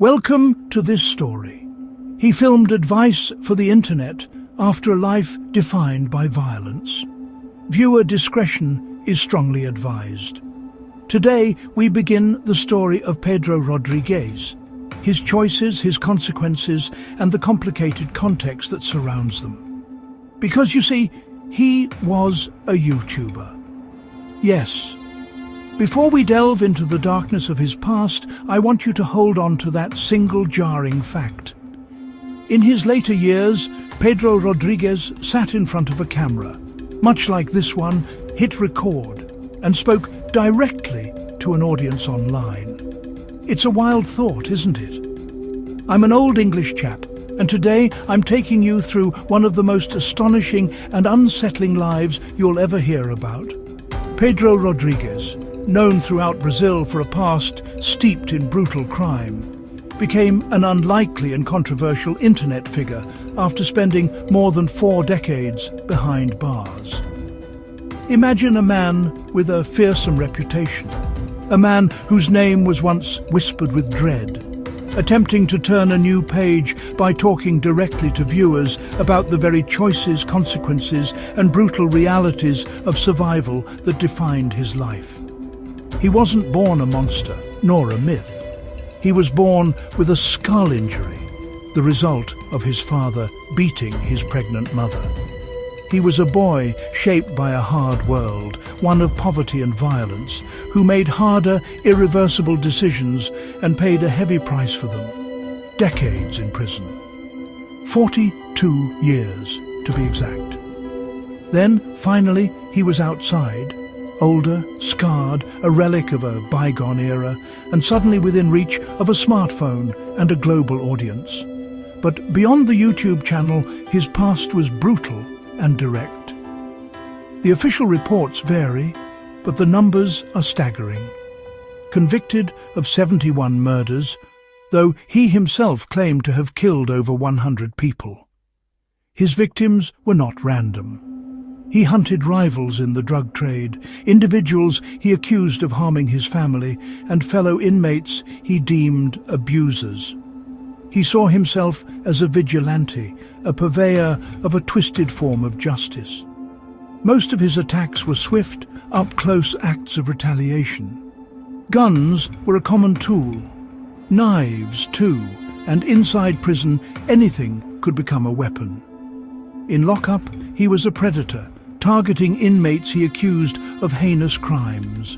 Welcome to this story. He filmed advice for the internet after a life defined by violence. Viewer discretion is strongly advised. Today we begin the story of Pedro Rodriguez, his choices, his consequences, and the complicated context that surrounds them. Because you see, he was a YouTuber. Yes. Before we delve into the darkness of his past, I want you to hold on to that single jarring fact. In his later years, Pedro Rodriguez sat in front of a camera, much like this one, hit record, and spoke directly to an audience online. It's a wild thought, isn't it? I'm an old English chap, and today I'm taking you through one of the most astonishing and unsettling lives you'll ever hear about. Pedro Rodriguez, known throughout Brazil for a past steeped in brutal crime, became an unlikely and controversial internet figure after spending more than 4 decades behind bars. Imagine a man with a fearsome reputation, a man whose name was once whispered with dread, attempting to turn a new page by talking directly to viewers about the very choices, consequences, and brutal realities of survival that defined his life. He wasn't born a monster, nor a myth. He was born with a skull injury, the result of his father beating his pregnant mother. He was a boy shaped by a hard world, one of poverty and violence, who made harder, irreversible decisions and paid a heavy price for them. Decades in prison. 42 years, to be exact. Then, finally, he was outside, older, scarred, a relic of a bygone era, and suddenly within reach of a smartphone and a global audience. But beyond the YouTube channel, his past was brutal and direct. The official reports vary, but the numbers are staggering. Convicted of 71 murders, though he himself claimed to have killed over 100 people. His victims were not random. He hunted rivals in the drug trade, individuals he accused of harming his family, and fellow inmates he deemed abusers. He saw himself as a vigilante, a purveyor of a twisted form of justice. Most of his attacks were swift, up-close acts of retaliation. Guns were a common tool. Knives, too, and inside prison, anything could become a weapon. In lockup, he was a predator, targeting inmates he accused of heinous crimes.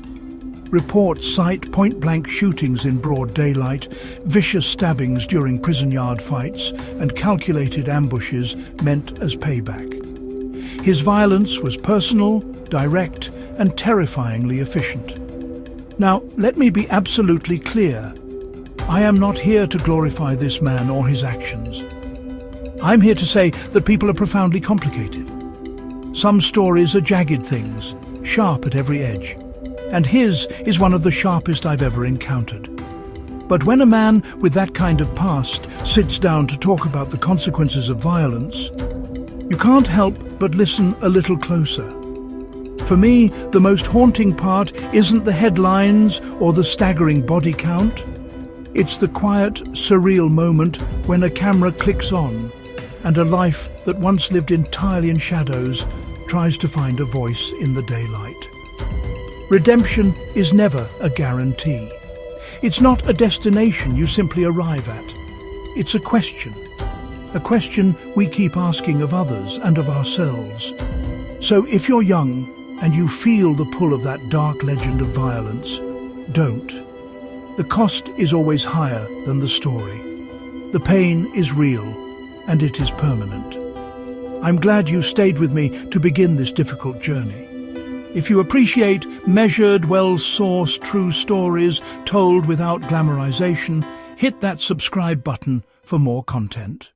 Reports cite point-blank shootings in broad daylight, vicious stabbings during prison yard fights, and calculated ambushes meant as payback. His violence was personal, direct, and terrifyingly efficient. Now, let me be absolutely clear. I am not here to glorify this man or his actions. I'm here to say that people are profoundly complicated. Some stories are jagged things, sharp at every edge, and his is one of the sharpest I've ever encountered. But when a man with that kind of past sits down to talk about the consequences of violence, you can't help but listen a little closer. For me, the most haunting part isn't the headlines or the staggering body count. It's the quiet, surreal moment when a camera clicks on and a life that once lived entirely in shadows tries to find a voice in the daylight. Redemption is never a guarantee. It's not a destination you simply arrive at. It's a question we keep asking of others and of ourselves. So if you're young and you feel the pull of that dark legend of violence, don't. The cost is always higher than the story. The pain is real, and it is permanent. I'm glad you stayed with me to begin this difficult journey. If you appreciate measured, well-sourced, true stories told without glamorization, hit that subscribe button for more content.